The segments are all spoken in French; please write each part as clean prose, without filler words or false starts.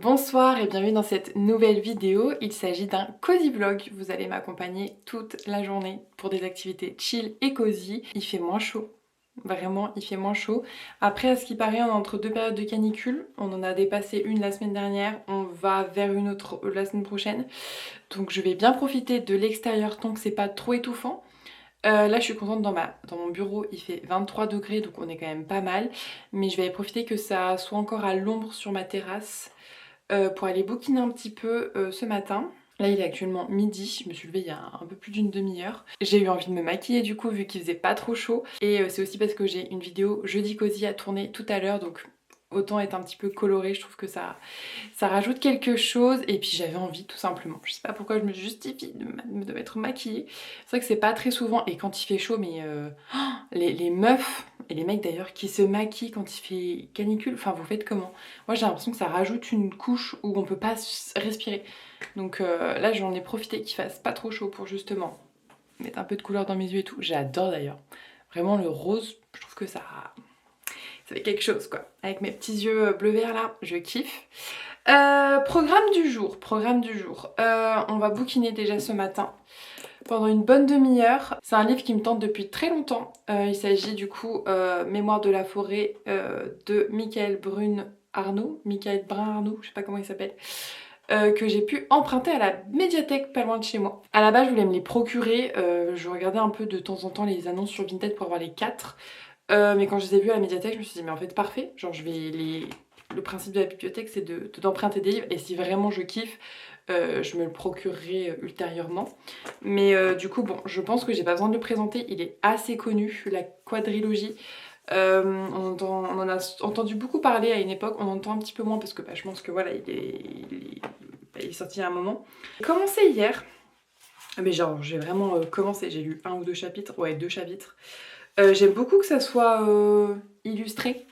Bonsoir et bienvenue dans cette nouvelle vidéo. Il s'agit d'un cozy vlog. Vous allez m'accompagner toute la journée pour des activités chill et cozy. Il fait moins chaud. Vraiment, il fait moins chaud. Après, à ce qui paraît, on est entre deux périodes de canicule. On en a dépassé une la semaine dernière. On va vers une autre la semaine prochaine. Donc je vais bien profiter de l'extérieur tant que c'est pas trop étouffant. Là je suis contente dans mon bureau, il fait 23 degrés donc on est quand même pas mal. Mais je vais profiter que ça soit encore à l'ombre sur ma terrasse pour aller bouquiner un petit peu ce matin. Là il est actuellement midi, je me suis levée il y a un peu plus d'une demi-heure. J'ai eu envie de me maquiller du coup vu qu'il faisait pas trop chaud. Et c'est aussi parce que j'ai une vidéo jeudi cosy à tourner tout à l'heure, donc autant être un petit peu colorée, je trouve que ça rajoute quelque chose. Et puis j'avais envie tout simplement, je sais pas pourquoi je me justifie de m'être maquillée. C'est vrai que c'est pas très souvent, et quand il fait chaud, mais les meufs et les mecs d'ailleurs qui se maquillent quand il fait canicule, enfin vous faites comment? Moi j'ai l'impression que ça rajoute une couche où on peut pas respirer. Donc là j'en ai profité qu'il fasse pas trop chaud pour justement mettre un peu de couleur dans mes yeux et tout. J'adore d'ailleurs. Vraiment le rose, je trouve que ça fait quelque chose quoi. Avec mes petits yeux bleu-vert là, je kiffe. Programme du jour. On va bouquiner déjà ce matin pendant une bonne demi-heure. C'est un livre qui me tente depuis très longtemps. Il s'agit du coup Mémoire de la forêt de Michael Brun-Arnaud, je sais pas comment il s'appelle, que j'ai pu emprunter à la médiathèque pas loin de chez moi. À la base je voulais me les procurer, je regardais un peu de temps en temps les annonces sur Vinted pour avoir les 4. Mais quand je les ai vus à la médiathèque, je me suis dit mais en fait parfait, genre le principe de la bibliothèque c'est d'emprunter des livres et si vraiment je kiffe, je me le procurerai ultérieurement. Mais du coup bon, je pense que j'ai pas besoin de le présenter, il est assez connu, la quadrilogie. On en a entendu beaucoup parler à une époque, on en entend un petit peu moins parce que je pense que voilà, il est sorti il y a un moment. J'ai commencé hier, mais genre j'ai vraiment commencé, j'ai lu un ou deux chapitres, ouais 2 chapitres. J'aime beaucoup que ça soit illustré.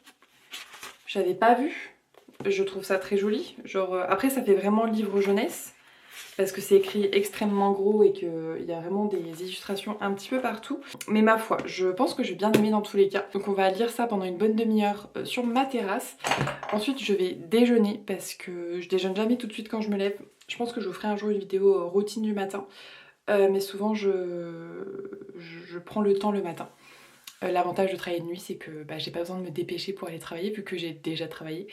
J'avais pas vu. Je trouve ça très joli. Genre, après, ça fait vraiment livre jeunesse. Parce que c'est écrit extrêmement gros et qu'il y a vraiment des illustrations un petit peu partout. Mais ma foi, je pense que je vais bien aimer dans tous les cas. Donc on va lire ça pendant une bonne demi-heure sur ma terrasse. Ensuite, je vais déjeuner parce que je déjeune jamais tout de suite quand je me lève. Je pense que je vous ferai un jour une vidéo routine du matin. Mais souvent, je prends le temps le matin. L'avantage de travailler de nuit, c'est que j'ai pas besoin de me dépêcher pour aller travailler vu que j'ai déjà travaillé.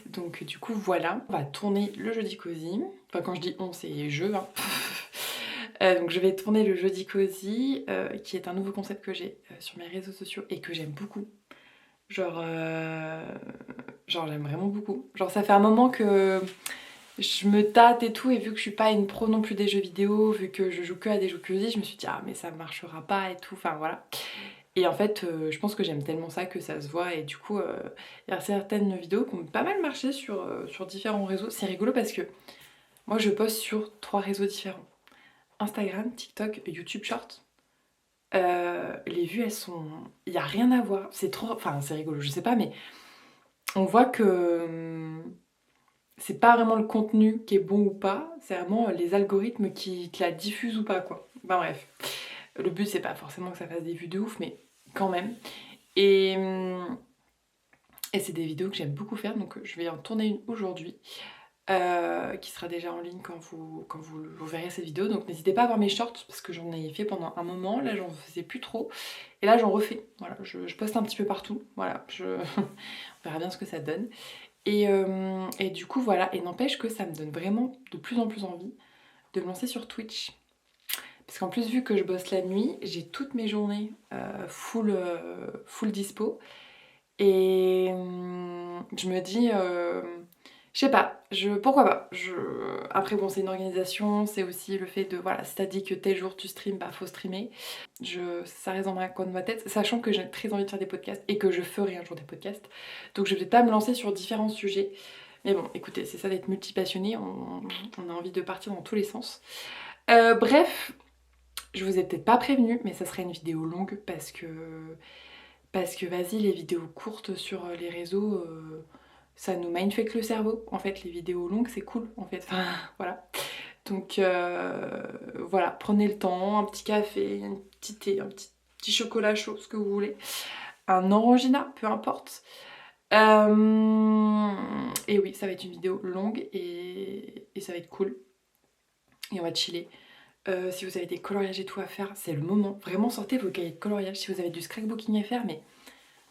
Donc du coup voilà, on va tourner le jeudi cosy. Enfin quand je dis on, c'est je. Hein. Donc je vais tourner le jeudi cosy, qui est un nouveau concept que j'ai sur mes réseaux sociaux et que j'aime beaucoup. Genre j'aime vraiment beaucoup. Genre ça fait un moment que je me tâte et tout, et vu que je suis pas une pro non plus des jeux vidéo, vu que je joue que à des jeux cosy, je me suis dit ah mais ça marchera pas et tout, enfin voilà. Et en fait, je pense que j'aime tellement ça que ça se voit. Et du coup, il y a certaines vidéos qui ont pas mal marché sur différents réseaux. C'est rigolo parce que moi, je poste sur 3 réseaux différents. Instagram, TikTok, YouTube Short. Les vues, elles sont... Il n'y a rien à voir. C'est trop... Enfin, c'est rigolo, je sais pas, mais on voit que c'est pas vraiment le contenu qui est bon ou pas. C'est vraiment les algorithmes qui te la diffusent ou pas, quoi. Ben bref. Le but, c'est pas forcément que ça fasse des vues de ouf, mais quand même. Et c'est des vidéos que j'aime beaucoup faire, donc je vais en tourner une aujourd'hui, qui sera déjà en ligne quand vous verrez cette vidéo. Donc n'hésitez pas à voir mes shorts, parce que j'en ai fait pendant un moment, là j'en faisais plus trop, et là j'en refais. Voilà, je poste un petit peu partout, voilà, on verra bien ce que ça donne. Et du coup voilà, et n'empêche que ça me donne vraiment de plus en plus envie de me lancer sur Twitch. Parce qu'en plus, vu que je bosse la nuit, j'ai toutes mes journées full dispo. Et je me dis, je sais pas, pourquoi pas. Après bon, c'est une organisation, c'est aussi le fait de, voilà, si t'as dit que tel jour tu streams, faut streamer. Ça reste dans un coin de ma tête, sachant que j'ai très envie de faire des podcasts et que je ferai un jour des podcasts. Donc je vais peut-être pas me lancer sur différents sujets. Mais bon, écoutez, c'est ça d'être multipassionné, on a envie de partir dans tous les sens. Bref, je vous ai peut-être pas prévenu, mais ça serait une vidéo longue parce que vas-y, les vidéos courtes sur les réseaux, ça nous mindfuck le cerveau. En fait, les vidéos longues, c'est cool, en fait. Enfin, voilà. Donc, voilà, prenez le temps, un petit café, un petit thé, un petit chocolat chaud, ce que vous voulez. Un orangina, peu importe. Et oui, ça va être une vidéo longue et ça va être cool. Et on va chiller. Si vous avez des coloriages et tout à faire, c'est le moment. Vraiment, sortez vos cahiers de coloriage si vous avez du scrapbooking à faire. Mais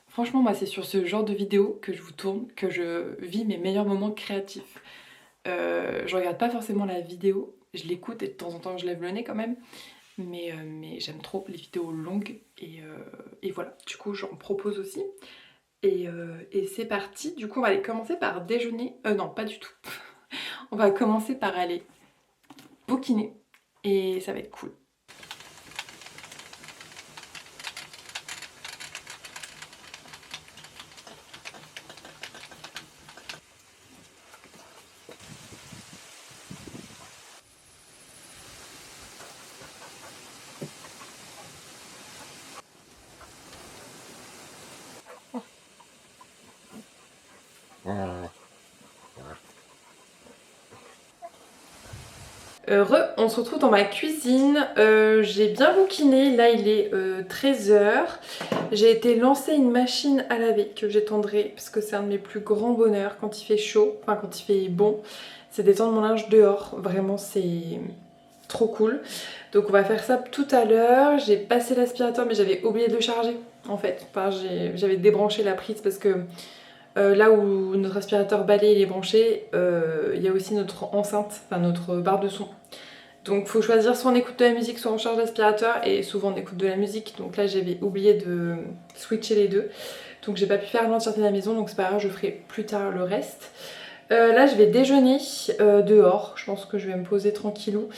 franchement, moi, c'est sur ce genre de vidéo que je vous tourne, que je vis mes meilleurs moments créatifs. Je regarde pas forcément la vidéo, je l'écoute et de temps en temps je lève le nez quand même. Mais j'aime trop les vidéos longues et voilà, du coup j'en propose aussi. Et c'est parti, du coup on va aller commencer par déjeuner. Non, pas du tout. On va commencer par aller bouquiner et ça va être cool. On se retrouve dans ma cuisine, j'ai bien bouquiné, là il est 13h. J'ai été lancer une machine à laver que j'étendrai parce que c'est un de mes plus grands bonheurs quand il fait chaud, enfin quand il fait bon, c'est d'étendre mon linge dehors, vraiment c'est trop cool. Donc on va faire ça tout à l'heure. J'ai passé l'aspirateur mais j'avais oublié de le charger en fait, enfin, j'avais débranché la prise parce que là où notre aspirateur balai il est branché, il y a aussi notre enceinte, enfin notre barre de son. Donc faut choisir, soit on écoute de la musique, soit on charge l'aspirateur, et souvent on écoute de la musique. Donc là j'avais oublié de switcher les deux. Donc j'ai pas pu faire l'entièreté de la maison, donc c'est pas grave, je ferai plus tard le reste. Là je vais déjeuner dehors, je pense que je vais me poser tranquillou.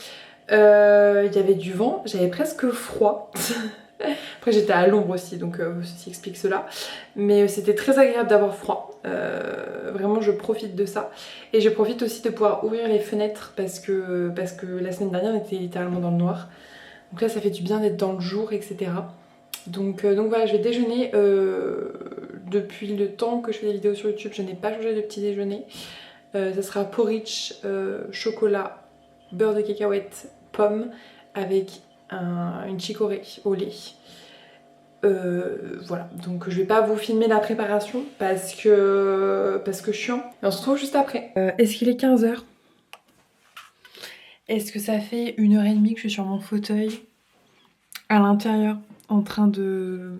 Il y avait du vent, j'avais presque froid. Après j'étais à l'ombre aussi, donc ceci explique cela. Mais c'était très agréable d'avoir froid. Vraiment je profite de ça. Et je profite aussi de pouvoir ouvrir les fenêtres parce que la semaine dernière on était littéralement dans le noir. Donc là ça fait du bien d'être dans le jour, etc. Donc voilà, je vais déjeuner. Depuis le temps que je fais des vidéos sur YouTube, je n'ai pas changé de petit déjeuner. Ça sera porridge, chocolat, beurre de cacahuète, pomme avec une chicorée au lait. Voilà, donc je vais pas vous filmer la préparation parce que chiant. Et on se retrouve juste après. Est-ce qu'il est 15h? Est-ce que ça fait 1h30 que je suis sur mon fauteuil à l'intérieur en train de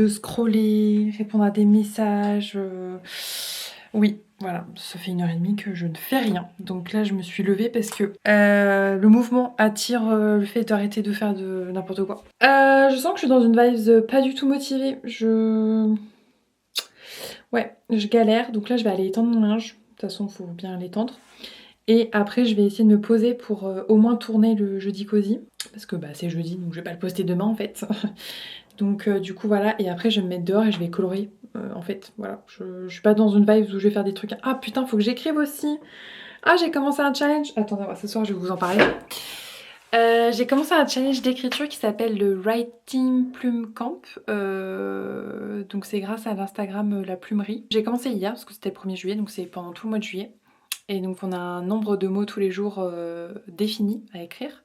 scroller, répondre à des messages? Oui, voilà, ça fait 1h30 que je ne fais rien. Donc là, je me suis levée parce que le mouvement attire le fait d'arrêter de faire de n'importe quoi. Je sens que je suis dans une vibe pas du tout motivée. Ouais, je galère. Donc là, je vais aller étendre mon linge. De toute façon, il faut bien l'étendre. Et après, je vais essayer de me poser pour au moins tourner le jeudi cosy. Parce que bah, c'est jeudi, donc je vais pas le poster demain en fait. Donc du coup voilà, et après je vais me mettre dehors et je vais colorier. En fait, voilà, je suis pas dans une vibe où je vais faire des trucs. Ah putain, faut que j'écrive aussi. Ah, j'ai commencé un challenge. Attendez, ce soir je vais vous en parler. J'ai commencé un challenge d'écriture qui s'appelle le Writing Plume Camp. Donc c'est grâce à l'Instagram La Plumerie. J'ai commencé hier parce que c'était le 1er juillet, donc c'est pendant tout le mois de juillet. Et donc on a un nombre de mots tous les jours défini à écrire.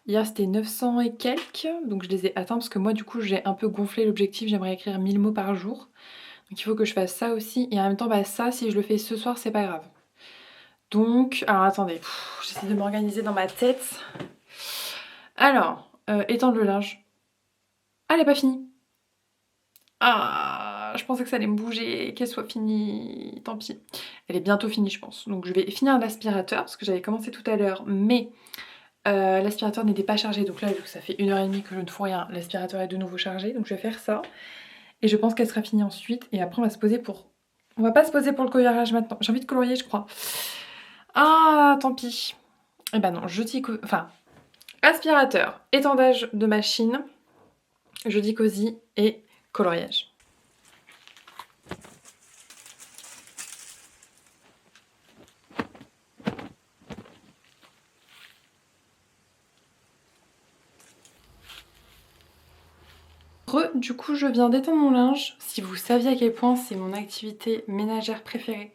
Hier c'était 900 et quelques, donc je les ai atteints parce que moi du coup j'ai un peu gonflé l'objectif, j'aimerais écrire 1000 mots par jour. Donc il faut que je fasse ça aussi, et en même temps bah ça si je le fais ce soir c'est pas grave. Donc, alors attendez, j'essaie de m'organiser dans ma tête. Alors, étendre le linge. Ah, elle est pas finie. Ah, je pensais que ça allait me bouger, qu'elle soit finie, tant pis. Elle est bientôt finie je pense. Donc je vais finir l'aspirateur, parce que j'avais commencé tout à l'heure, mais l'aspirateur n'était pas chargé. Donc là, vu que ça fait 1h30 que je ne fous rien, l'aspirateur est de nouveau chargé. Donc je vais faire ça. Et je pense qu'elle sera finie ensuite. Et après, on va se poser pour... On va pas se poser pour le coloriage maintenant. J'ai envie de colorier, je crois. Ah, tant pis. Eh ben non, enfin, aspirateur, étendage de machine, jeudi cosy et coloriage. Du coup, je viens d'étendre mon linge. Si vous saviez à quel point c'est mon activité ménagère préférée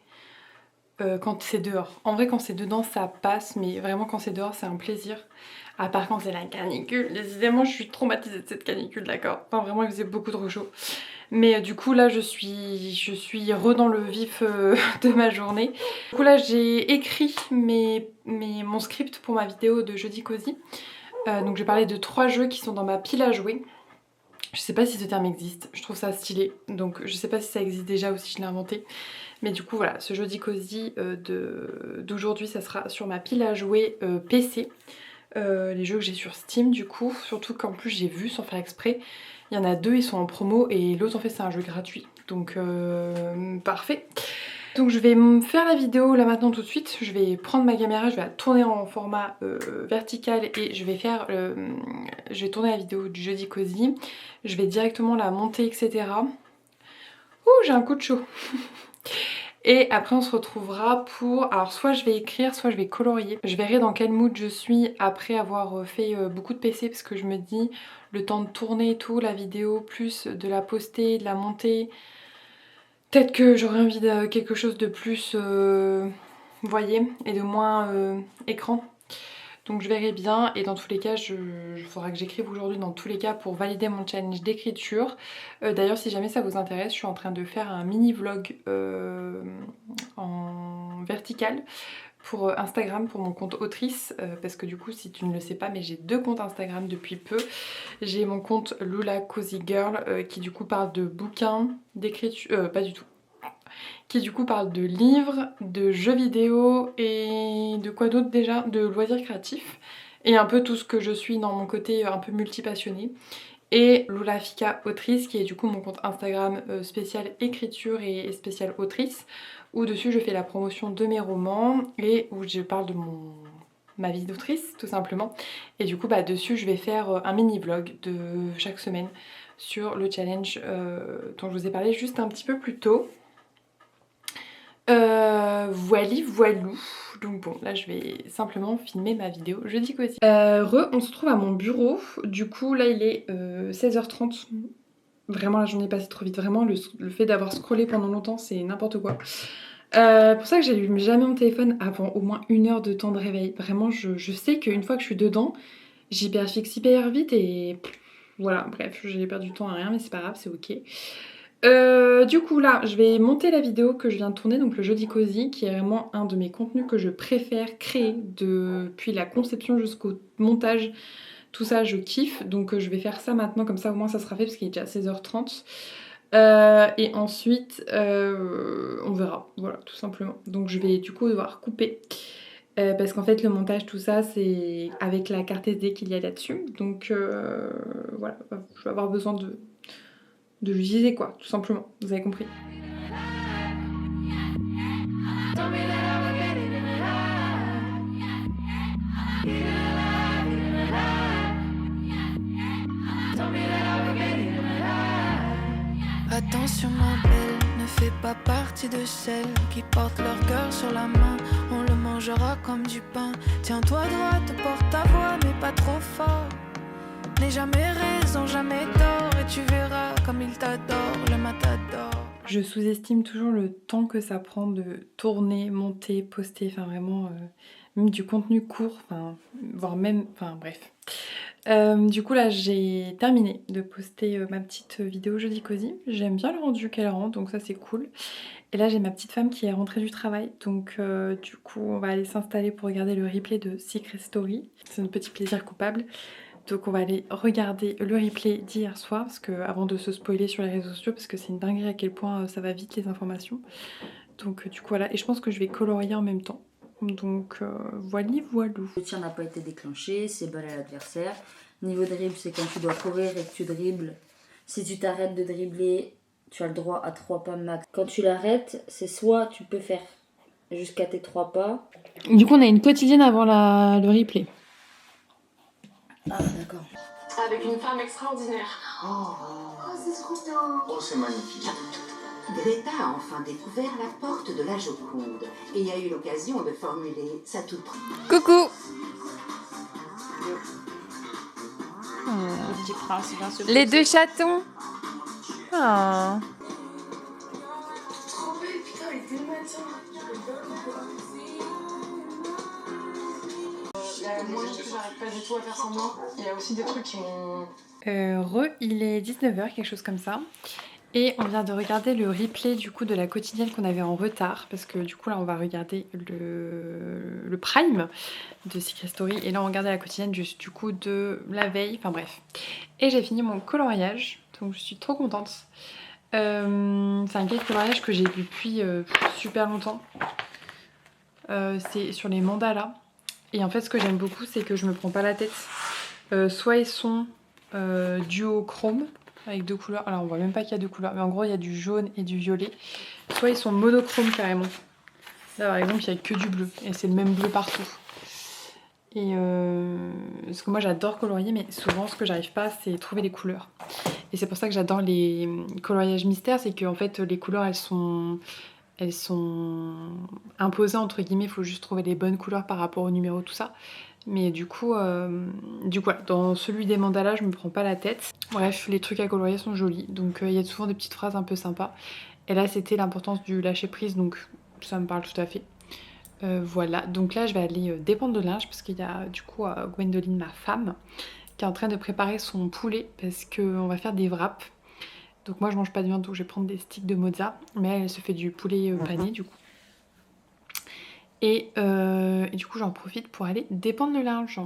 quand c'est dehors. En vrai, quand c'est dedans, ça passe, mais vraiment quand c'est dehors, c'est un plaisir. À part quand c'est la canicule. Décidément, je suis traumatisée de cette canicule, d'accord. Enfin, vraiment, il faisait beaucoup trop chaud. Mais du coup là je suis re dans le vif de ma journée. Du coup là j'ai écrit mon script pour ma vidéo de jeudi cosy. Donc je vais parler de 3 jeux qui sont dans ma pile à jouer. Je sais pas si ce terme existe, je trouve ça stylé. Donc je sais pas si ça existe déjà ou si je l'ai inventé. Mais du coup voilà, ce jeudi cosy d'aujourd'hui ça sera sur ma pile à jouer PC. Les jeux que j'ai sur Steam du coup, surtout qu'en plus j'ai vu sans faire exprès, il y en a 2, ils sont en promo et l'autre en fait c'est un jeu gratuit, donc parfait. Donc je vais me faire la vidéo là maintenant tout de suite, je vais prendre ma caméra, je vais la tourner en format vertical et je vais tourner la vidéo du jeudi cosy, je vais directement la monter etc. Ouh j'ai un coup de chaud. Et après on se retrouvera pour... Alors soit je vais écrire, soit je vais colorier. Je verrai dans quel mood je suis après avoir fait beaucoup de PC parce que je me dis le temps de tourner et tout, la vidéo, plus de la poster, de la monter. Peut-être que j'aurai envie de quelque chose de plus, vous voyez, et de moins écran. Donc je verrai bien et dans tous les cas, il faudra que j'écrive aujourd'hui dans tous les cas pour valider mon challenge d'écriture. D'ailleurs si jamais ça vous intéresse, je suis en train de faire un mini vlog en vertical pour Instagram, pour mon compte autrice, parce que du coup si tu ne le sais pas, mais j'ai 2 comptes Instagram depuis peu. J'ai mon compte Lula Cozy Girl qui du coup parle de bouquins, d'écriture, pas du tout. Qui du coup parle de livres, de jeux vidéo et de quoi d'autre déjà, de loisirs créatifs et un peu tout ce que je suis dans mon côté un peu multipassionné. Et Lula Fika autrice qui est du coup mon compte Instagram spécial écriture et spécial autrice où dessus je fais la promotion de mes romans et où je parle de ma vie d'autrice tout simplement. Et du coup bah dessus je vais faire un mini vlog de chaque semaine sur le challenge dont je vous ai parlé juste un petit peu plus tôt. Voilou. Donc bon, là je vais simplement filmer ma vidéo jeudi cosy. On se trouve à mon bureau. Du coup là il est 16h30. Vraiment la journée est passée trop vite. Vraiment le fait d'avoir scrollé pendant longtemps c'est n'importe quoi. Pour ça que j'allume jamais mon téléphone avant au moins 1 heure de temps de réveil. Vraiment je sais qu'une fois que je suis dedans, j'hyperfixe hyper vite et voilà, bref, j'ai perdu du temps à rien mais c'est pas grave, c'est ok. Du coup là je vais monter la vidéo que je viens de tourner, donc le jeudi cosy, qui est vraiment un de mes contenus que je préfère créer depuis la conception jusqu'au montage. Tout ça je kiffe, donc je vais faire ça maintenant, comme ça au moins ça sera fait parce qu'il est déjà 16h30. Et ensuite on verra, voilà tout simplement. Donc je vais du coup devoir couper. Parce qu'en fait le montage tout ça c'est avec la carte SD qu'il y a là-dessus. Donc voilà, je vais avoir besoin de l'utiliser quoi, tout simplement, vous avez compris. Attention ma belle, ne fais pas partie de celles qui portent leur cœur sur la main. On le mangera comme du pain. Tiens-toi droite, porte ta voix mais pas trop fort. N'aie jamais raison, jamais tort. Et tu verras comme il t'adore, le matador. Je sous-estime toujours le temps que ça prend de tourner, monter, poster, enfin vraiment même du contenu court, enfin voire même, enfin bref. Du coup là j'ai terminé de poster ma petite vidéo jeudi cosy. J'aime bien le rendu qu'elle rend, donc ça c'est cool. Et là j'ai ma petite femme qui est rentrée du travail, donc du coup on va aller s'installer pour regarder le replay de Secret Story. C'est notre petit plaisir coupable. Donc on va aller regarder le replay d'hier soir, parce que avant de se spoiler sur les réseaux sociaux, parce que c'est une dinguerie à quel point ça va vite les informations. Donc du coup voilà, et je pense que je vais colorier en même temps. Donc voilou. Le tir n'a pas été déclenché, c'est balle à l'adversaire. Niveau dribble, c'est quand tu dois courir et que tu dribbles. Si tu t'arrêtes de dribbler, tu as le droit à 3 pas max. Quand tu l'arrêtes, c'est soit tu peux faire jusqu'à tes 3 pas. Du coup on a une quotidienne avant le replay. Ah d'accord. Avec une femme extraordinaire. Oh, c'est trop bien. Oh, c'est magnifique. Greta a enfin découvert la porte de la Joconde et a eu l'occasion de formuler sa toute première. Coucou. Le petit prince vient se Les 2 chatons. Ah. Trop belle, putain, elle est tellement moi je j'arrive pas du tout à faire semblant. Il y a aussi des trucs qui m'ont... Il est 19h, quelque chose comme ça. Et on vient de regarder le replay du coup de la quotidienne qu'on avait en retard parce que du coup là on va regarder le prime de Secret Story et là on regardait la quotidienne juste du coup de la veille, enfin bref. Et j'ai fini mon coloriage, donc je suis trop contente. C'est un cahier de coloriage que j'ai depuis super longtemps. C'est sur les mandalas. Et en fait ce que j'aime beaucoup c'est que je me prends pas la tête. Soit ils sont duochrome avec 2 couleurs. Alors on voit même pas qu'il y a 2 couleurs, mais en gros il y a du jaune et du violet. Soit ils sont monochromes carrément. Là par exemple il n'y a que du bleu et c'est le même bleu partout. Et parce que moi j'adore colorier, mais souvent ce que j'arrive pas c'est trouver les couleurs. Et c'est pour ça que j'adore les coloriages mystères, c'est qu'en fait les couleurs elles sont imposées entre guillemets, il faut juste trouver les bonnes couleurs par rapport au numéro, tout ça. Mais du coup voilà, dans celui des mandalas je me prends pas la tête. Bref, les trucs à colorier sont jolis, donc il y a souvent des petites phrases un peu sympas. Et là c'était l'importance du lâcher prise, donc ça me parle tout à fait. Voilà, donc là je vais aller dépendre de linge parce qu'il y a du coup Gwendoline, ma femme, qui est en train de préparer son poulet parce qu'on va faire des wraps. Donc moi je mange pas de viande, donc je vais prendre des sticks de mozza, mais elle se fait du poulet pané du coup. Et du coup j'en profite pour aller dépendre le linge.